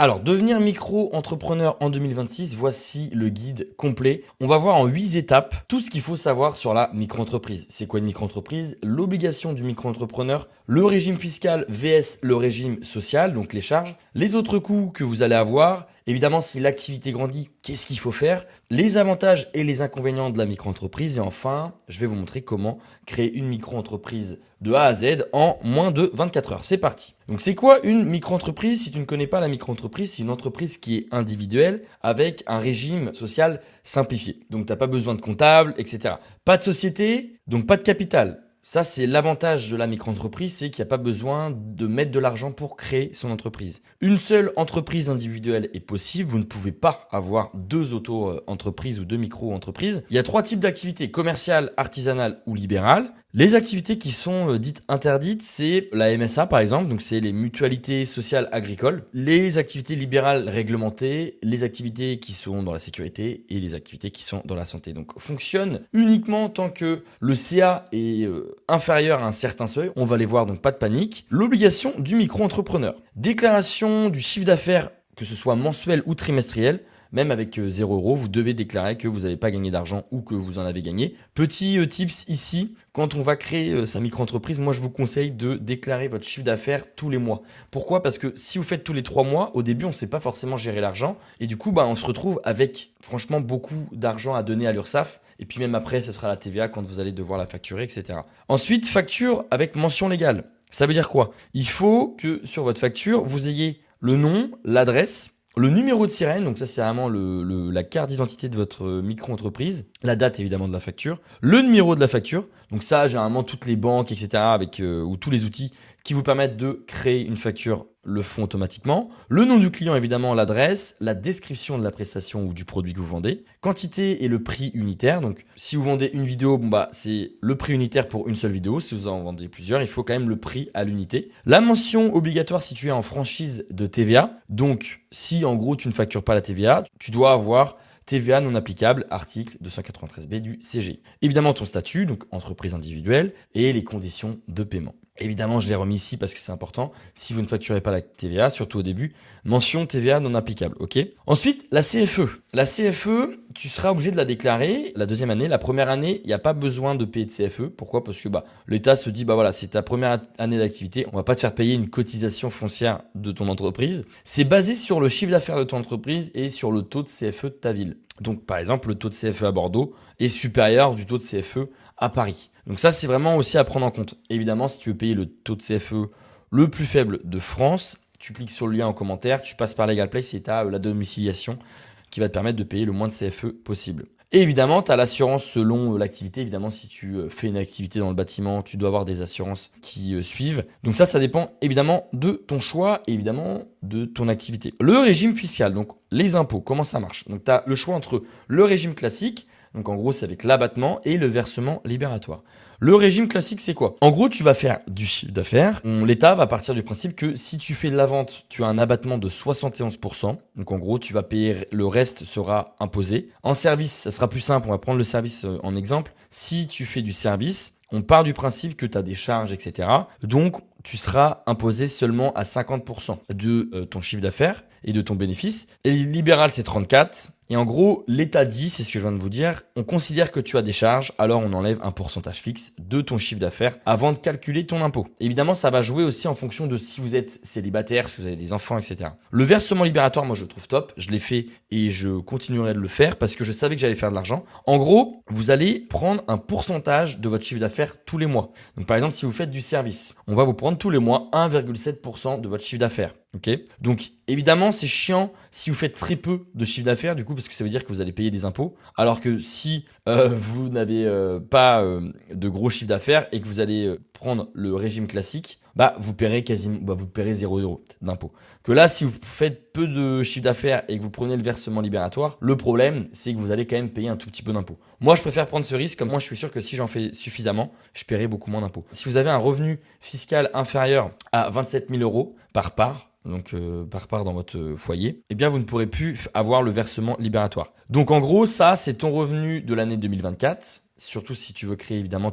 Alors, devenir micro-entrepreneur en 2026, voici le guide complet. On va voir en 8 étapes tout ce qu'il faut savoir sur la micro-entreprise. C'est quoi une micro-entreprise? L'obligation du micro-entrepreneur, le régime fiscal vs le régime social, donc les charges, les autres coûts que vous allez avoir. Évidemment, si l'activité grandit, qu'est-ce qu'il faut faire? Les avantages et les inconvénients de la micro-entreprise. Et enfin, je vais vous montrer comment créer une micro-entreprise de A à Z en moins de 24 heures. C'est parti. Donc c'est quoi une micro-entreprise? Si tu ne connais pas la micro-entreprise, c'est une entreprise qui est individuelle avec un régime social simplifié. Donc tu n'as pas besoin de comptable, etc. Pas de société, donc pas de capital. Ça, c'est l'avantage de la micro-entreprise, c'est qu'il n'y a pas besoin de mettre de l'argent pour créer son entreprise. Une seule entreprise individuelle est possible. Vous ne pouvez pas avoir deux auto-entreprises ou deux micro-entreprises. Il y a 3 types d'activités: commerciales, artisanales ou libérales. Les activités qui sont dites interdites, c'est la MSA par exemple, donc c'est les mutualités sociales agricoles, les activités libérales réglementées, les activités qui sont dans la sécurité et les activités qui sont dans la santé. Donc fonctionne uniquement tant que le CA est inférieur à un certain seuil. On va les voir, donc pas de panique. L'obligation du micro-entrepreneur. Déclaration du chiffre d'affaires, que ce soit mensuel ou trimestriel. Même avec 0 €, vous devez déclarer que vous n'avez pas gagné d'argent ou que vous en avez gagné. Petit tips ici, quand on va créer sa micro-entreprise, moi je vous conseille de déclarer votre chiffre d'affaires tous les mois. Pourquoi? Parce que si vous faites tous les 3 mois, au début on ne sait pas forcément gérer l'argent et du coup on se retrouve avec franchement beaucoup d'argent à donner à l'URSSAF. Et puis même après, ce sera la TVA quand vous allez devoir la facturer, etc. Ensuite, facture avec mention légale. Ça veut dire quoi? Il faut que sur votre facture, vous ayez le nom, l'adresse, le numéro de sirène, donc ça c'est vraiment la carte d'identité de votre micro-entreprise, la date évidemment de la facture, le numéro de la facture, donc ça généralement toutes les banques, etc. Ou tous les outils qui vous permettent de créer une facture le font automatiquement. Le nom du client évidemment, l'adresse, la description de la prestation ou du produit que vous vendez, quantité et le prix unitaire. Donc si vous vendez une vidéo, c'est le prix unitaire pour une seule vidéo. Si vous en vendez plusieurs, il faut quand même le prix à l'unité. La mention obligatoire si tu es en franchise de TVA. Donc si en gros tu ne factures pas la TVA, tu dois avoir TVA non applicable, article 293B du CGI. Évidemment ton statut, donc entreprise individuelle, et les conditions de paiement. Évidemment, je l'ai remis ici parce que c'est important. Si vous ne facturez pas la TVA, surtout au début, mention TVA non applicable, ok? Ensuite, la CFE. La CFE, tu seras obligé de la déclarer la deuxième année. La première année, il n'y a pas besoin de payer de CFE. Pourquoi? Parce que l'État se dit, voilà, c'est ta première année d'activité. On va pas te faire payer une cotisation foncière de ton entreprise. C'est basé sur le chiffre d'affaires de ton entreprise et sur le taux de CFE de ta ville. Donc, par exemple, le taux de CFE à Bordeaux est supérieur du taux de CFE à Paris. Donc ça, c'est vraiment aussi à prendre en compte. Évidemment, si tu veux payer le taux de CFE le plus faible de France, tu cliques sur le lien en commentaire, tu passes par LegalPlace et tu as la domiciliation qui va te permettre de payer le moins de CFE possible. Et évidemment, tu as l'assurance selon l'activité. Évidemment, si tu fais une activité dans le bâtiment, tu dois avoir des assurances qui suivent. Donc ça dépend évidemment de ton choix et évidemment de ton activité. Le régime fiscal, donc les impôts, comment ça marche? Donc tu as le choix entre le régime classique, donc en gros c'est avec l'abattement, et le versement libératoire. Le régime classique, c'est quoi? En gros, tu vas faire du chiffre d'affaires. L'État va partir du principe que si tu fais de la vente, tu as un abattement de 71%. Donc en gros, tu vas payer, le reste sera imposé. En service, ça sera plus simple. On va prendre le service en exemple. Si tu fais du service, on part du principe que tu as des charges, etc. Donc, tu seras imposé seulement à 50% de ton chiffre d'affaires et de ton bénéfice. Et libéral, c'est 34%. Et en gros, l'État dit, c'est ce que je viens de vous dire, on considère que tu as des charges, alors on enlève un pourcentage fixe de ton chiffre d'affaires avant de calculer ton impôt. Évidemment, ça va jouer aussi en fonction de si vous êtes célibataire, si vous avez des enfants, etc. Le versement libératoire, moi je le trouve top, je l'ai fait et je continuerai de le faire parce que je savais que j'allais faire de l'argent. En gros, vous allez prendre un pourcentage de votre chiffre d'affaires tous les mois. Donc par exemple, si vous faites du service, on va vous prendre tous les mois 1,7% de votre chiffre d'affaires. Ok? Donc évidemment, c'est chiant si vous faites très peu de chiffre d'affaires, du coup, parce que ça veut dire que vous allez payer des impôts. Alors que si vous n'avez pas de gros chiffre d'affaires et que vous allez prendre le régime classique, vous paierez vous paierez 0 € d'impôt. Que là, si vous faites peu de chiffre d'affaires et que vous prenez le versement libératoire, le problème, c'est que vous allez quand même payer un tout petit peu d'impôt. Moi, je préfère prendre ce risque, comme moi, je suis sûr que si j'en fais suffisamment, je paierai beaucoup moins d'impôt. Si vous avez un revenu fiscal inférieur à 27 000 € par part, donc par part dans votre foyer, eh bien vous ne pourrez plus avoir le versement libératoire. Donc en gros, ça c'est ton revenu de l'année 2024. surtout si tu veux créer évidemment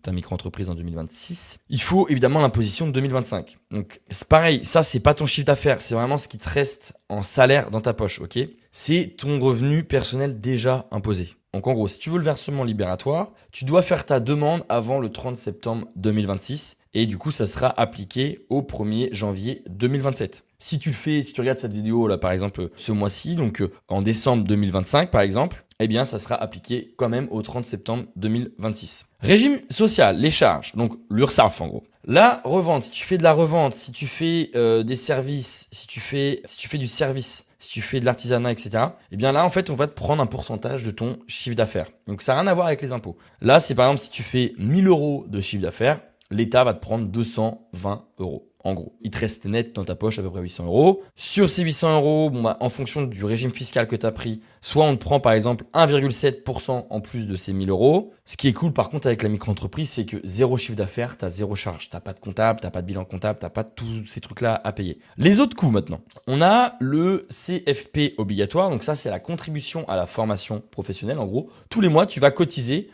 ta micro-entreprise en 2026. Il faut évidemment l'imposition de 2025. Donc c'est pareil, ça c'est pas ton chiffre d'affaires, c'est vraiment ce qui te reste en salaire dans ta poche, ok? C'est ton revenu personnel déjà imposé. Donc en gros, si tu veux le versement libératoire, tu dois faire ta demande avant le 30 septembre 2026 et du coup ça sera appliqué au 1er janvier 2027. Si tu regardes cette vidéo là par exemple ce mois-ci, donc en décembre 2025 par exemple, eh bien ça sera appliqué quand même au 30 septembre 2026. Régime social, les charges, donc l'URSSAF en gros. La revente, si tu fais de la revente, si tu fais des services, si tu fais du service, si tu fais de l'artisanat, etc. Eh bien là, en fait, on va te prendre un pourcentage de ton chiffre d'affaires. Donc ça n'a rien à voir avec les impôts. Là, c'est par exemple, si tu fais 1000 euros de chiffre d'affaires, l'État va te prendre 220 euros. En gros, il te reste net dans ta poche à peu près 800 euros. Sur ces 800 euros, en fonction du régime fiscal que tu as pris, soit on te prend par exemple 1,7% en plus de ces 1000 euros. Ce qui est cool par contre avec la micro-entreprise, c'est que zéro chiffre d'affaires, tu as zéro charge. Tu n'as pas de comptable, tu n'as pas de bilan comptable, tu n'as pas tous ces trucs-là à payer. Les autres coûts maintenant. On a le CFP obligatoire. Donc ça, c'est la contribution à la formation professionnelle. En gros, tous les mois, tu vas cotiser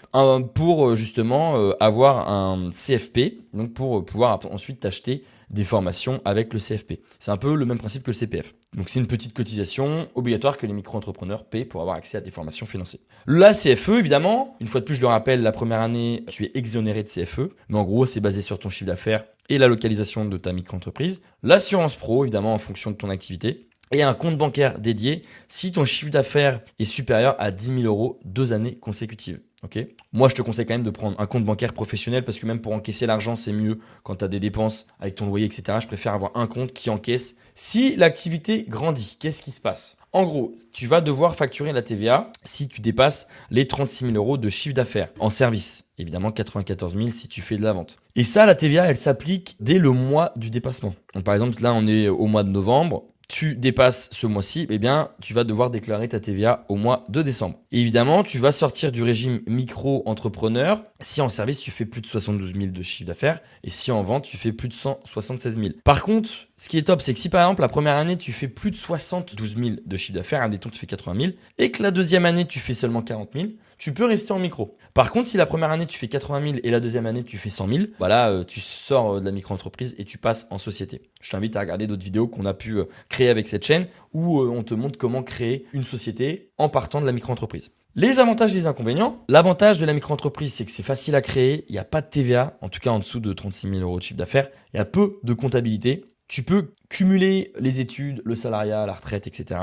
pour justement avoir un CFP, donc pour pouvoir ensuite t'acheter des formations avec le CFP. C'est un peu le même principe que le CPF. Donc c'est une petite cotisation obligatoire que les micro-entrepreneurs paient pour avoir accès à des formations financées. La CFE, évidemment, une fois de plus, je le rappelle, la première année, tu es exonéré de CFE, mais en gros, c'est basé sur ton chiffre d'affaires et la localisation de ta micro-entreprise. L'assurance pro, évidemment, en fonction de ton activité. Et un compte bancaire dédié si ton chiffre d'affaires est supérieur à 10 000 euros 2 années consécutives. Okay. Moi, je te conseille quand même de prendre un compte bancaire professionnel parce que même pour encaisser l'argent, c'est mieux quand tu as des dépenses avec ton loyer, etc. Je préfère avoir un compte qui encaisse. Si l'activité grandit, qu'est-ce qui se passe? En gros, tu vas devoir facturer la TVA si tu dépasses les 36 000 euros de chiffre d'affaires en service. Évidemment, 94 000 si tu fais de la vente. Et ça, la TVA, elle s'applique dès le mois du dépassement. Donc, par exemple, là, on est au mois de novembre. Tu dépasses ce mois-ci, eh bien, tu vas devoir déclarer ta TVA au mois de décembre. Et évidemment, tu vas sortir du régime micro-entrepreneur si en service, tu fais plus de 72 000 de chiffre d'affaires et si en vente, tu fais plus de 176 000. Par contre, ce qui est top, c'est que si par exemple, la première année, tu fais plus de 72 000 de chiffre d'affaires, admettons que tu fais 80 000 et que la deuxième année, tu fais seulement 40 000, tu peux rester en micro. Par contre, si la première année, tu fais 80 000 et la deuxième année, tu fais 100 000, voilà, tu sors de la micro-entreprise et tu passes en société. Je t'invite à regarder d'autres vidéos qu'on a pu créer avec cette chaîne où on te montre comment créer une société en partant de la micro-entreprise. Les avantages et les inconvénients. L'avantage de la micro-entreprise, c'est que c'est facile à créer. Il n'y a pas de TVA, en tout cas en dessous de 36 000 euros de chiffre d'affaires. Il y a peu de comptabilité. Tu peux cumuler les études, le salariat, la retraite, etc.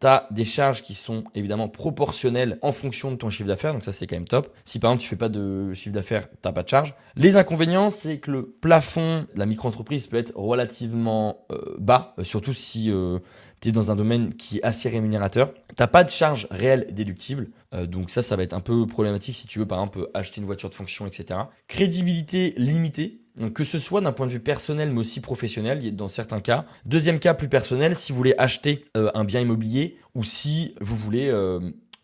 Tu as des charges qui sont évidemment proportionnelles en fonction de ton chiffre d'affaires. Donc ça, c'est quand même top. Si par exemple, tu fais pas de chiffre d'affaires, tu n'as pas de charge. Les inconvénients, c'est que le plafond de la micro-entreprise peut être relativement bas, surtout si tu es dans un domaine qui est assez rémunérateur. Tu n'as pas de charge réelle déductible. Donc ça va être un peu problématique si tu veux par exemple acheter une voiture de fonction, etc. Crédibilité limitée. Donc que ce soit d'un point de vue personnel mais aussi professionnel dans certains cas. Deuxième cas plus personnel, si vous voulez acheter un bien immobilier ou si vous voulez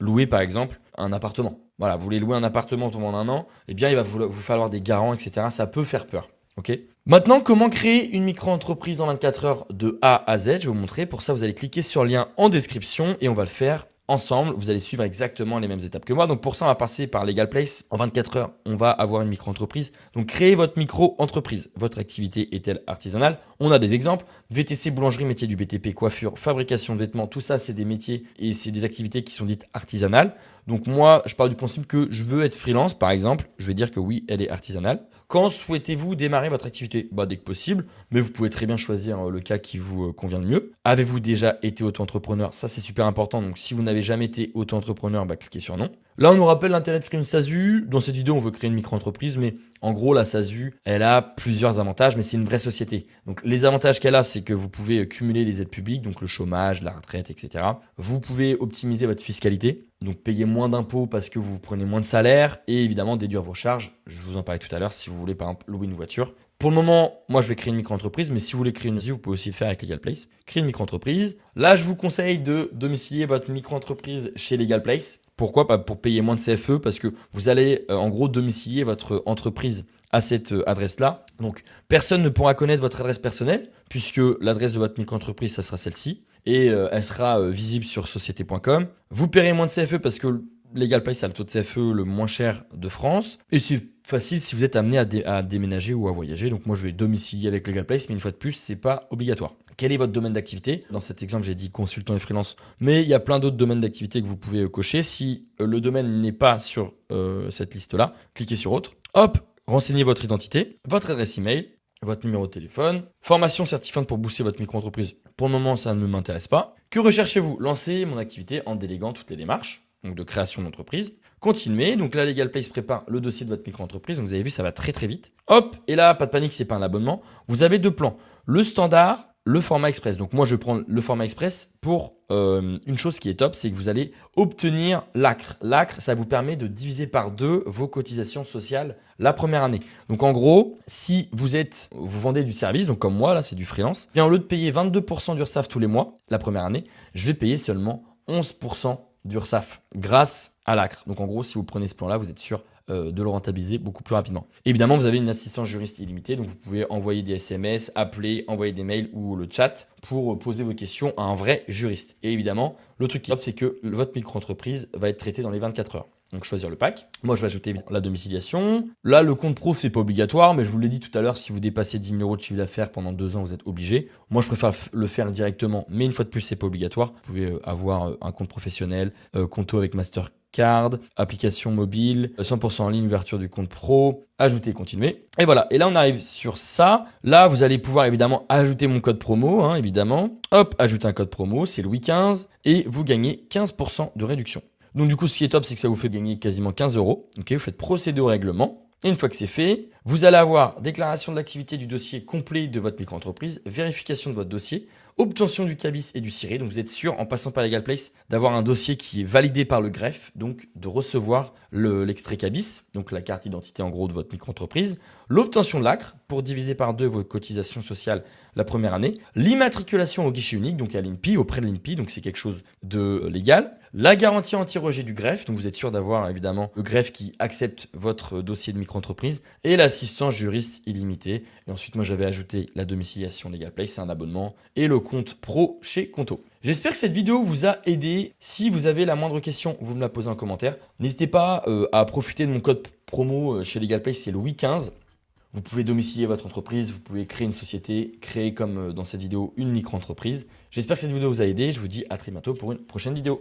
louer par exemple un appartement. Voilà, vous voulez louer un appartement pendant 1 an, eh bien il va vous falloir des garants, etc. Ça peut faire peur. Okay. Maintenant, comment créer une micro-entreprise en 24 heures de A à Z? Je vais vous montrer. Pour ça, vous allez cliquer sur le lien en description et on va le faire ensemble. Vous allez suivre exactement les mêmes étapes que moi. Donc pour ça, on va passer par Legal Place. En 24 heures, on va avoir une micro-entreprise. Donc créez votre micro-entreprise. Votre activité est-elle artisanale? On a des exemples. VTC, boulangerie, métier du BTP, coiffure, fabrication de vêtements. Tout ça, c'est des métiers et c'est des activités qui sont dites artisanales. Donc moi, je pars du principe que je veux être freelance, par exemple. Je vais dire que oui, elle est artisanale. Quand souhaitez-vous démarrer votre activité? Dès que possible, mais vous pouvez très bien choisir le cas qui vous convient le mieux. Avez-vous déjà été auto-entrepreneur? Ça, c'est super important. Donc si vous n'avez jamais été auto-entrepreneur, cliquez sur non. Là, on nous rappelle l'intérêt de créer une SASU. Dans cette vidéo, on veut créer une micro-entreprise, mais en gros, la SASU, elle a plusieurs avantages, mais c'est une vraie société. Donc, les avantages qu'elle a, c'est que vous pouvez cumuler les aides publiques, donc le chômage, la retraite, etc. Vous pouvez optimiser votre fiscalité, donc payer moins d'impôts parce que vous prenez moins de salaire et évidemment déduire vos charges. Je vous en parlais tout à l'heure si vous voulez par exemple louer une voiture. Pour le moment, moi, je vais créer une micro-entreprise, mais si vous voulez créer une SASU, vous pouvez aussi le faire avec Legal Place. Créer une micro-entreprise. Là, je vous conseille de domicilier votre micro-entreprise chez Legal Place. Pourquoi? Pour payer moins de CFE, parce que vous allez en gros domicilier votre entreprise à cette adresse-là. Donc, personne ne pourra connaître votre adresse personnelle, puisque l'adresse de votre micro-entreprise, ça sera celle-ci. Et elle sera visible sur société.com. Vous paierez moins de CFE parce que Legal Place a le taux de CFE le moins cher de France. Et c'est facile si vous êtes amené à déménager ou à voyager. Donc moi, je vais domicilier avec Legal Place, mais une fois de plus, c'est pas obligatoire. Quel est votre domaine d'activité? Dans cet exemple, j'ai dit consultant et freelance, mais il y a plein d'autres domaines d'activité que vous pouvez cocher. Si le domaine n'est pas sur cette liste-là, cliquez sur autre. Hop, renseignez votre identité, votre adresse email, votre numéro de téléphone, formation certifiante pour booster votre micro-entreprise. Pour le moment, ça ne m'intéresse pas. Que recherchez-vous? Lancer mon activité en déléguant toutes les démarches, donc de création d'entreprise. Continuez. Donc là, Legal Place prépare le dossier de votre micro-entreprise. Donc vous avez vu, ça va très très vite. Hop, et là, pas de panique, c'est pas un abonnement. Vous avez deux plans. Le standard, le format express. Donc moi, je prends le format express pour une chose qui est top, c'est que vous allez obtenir l'ACRE. L'ACRE, ça vous permet de diviser par 2 vos cotisations sociales la première année. Donc en gros, si vous vendez du service, donc comme moi, là, c'est du freelance, bien au lieu de payer 22% d'URSSAF tous les mois, la première année, je vais payer seulement 11% d'URSSAF grâce à l'ACRE. Donc en gros, si vous prenez ce plan-là, vous êtes sûr de le rentabiliser beaucoup plus rapidement. Évidemment, vous avez une assistance juriste illimitée, donc vous pouvez envoyer des SMS, appeler, envoyer des mails ou le chat pour poser vos questions à un vrai juriste. Et évidemment, le truc qui est top, c'est que votre micro-entreprise va être traitée dans les 24 heures. Donc choisir le pack. Moi, je vais ajouter la domiciliation. Là, le compte pro, c'est pas obligatoire, mais je vous l'ai dit tout à l'heure, si vous dépassez 10 000 euros de chiffre d'affaires pendant 2 ans, vous êtes obligé. Moi, je préfère le faire directement, mais une fois de plus, c'est pas obligatoire. Vous pouvez avoir un compte professionnel, compto avec Mastercard, application mobile, 100% en ligne, ouverture du compte pro, ajouter, continuer. Et voilà. Et là, on arrive sur ça. Là, vous allez pouvoir évidemment ajouter mon code promo, évidemment. Hop, ajouter un code promo, c'est Louis 15 et vous gagnez 15% de réduction. Donc du coup, ce qui est top, c'est que ça vous fait gagner quasiment 15 euros. Ok, vous faites procéder au règlement. Et une fois que c'est fait, vous allez avoir déclaration de l'activité du dossier complet de votre micro-entreprise, vérification de votre dossier, obtention du CABIS et du CIRE. Donc vous êtes sûr, en passant par Legal Place, d'avoir un dossier qui est validé par le greffe, donc de recevoir l'extrait CABIS, donc la carte d'identité en gros de votre micro-entreprise, l'obtention de l'ACRE pour diviser par 2 vos cotisations sociales la première année, l'immatriculation au guichet unique, donc à l'INPI, auprès de l'INPI, donc c'est quelque chose de légal, la garantie anti-rejet du greffe, donc vous êtes sûr d'avoir évidemment le greffe qui accepte votre dossier de micro-entreprise, et l'assistance juriste illimitée. Et ensuite, moi j'avais ajouté la domiciliation Legal Place, c'est un abonnement, et le compte pro chez Conto. J'espère que cette vidéo vous a aidé. Si vous avez la moindre question, vous me la posez en commentaire. N'hésitez pas à profiter de mon code promo chez Legal Place, c'est Louis 15. Vous pouvez domicilier votre entreprise, vous pouvez créer une société, créer comme dans cette vidéo une micro-entreprise. J'espère que cette vidéo vous a aidé. Je vous dis à très bientôt pour une prochaine vidéo.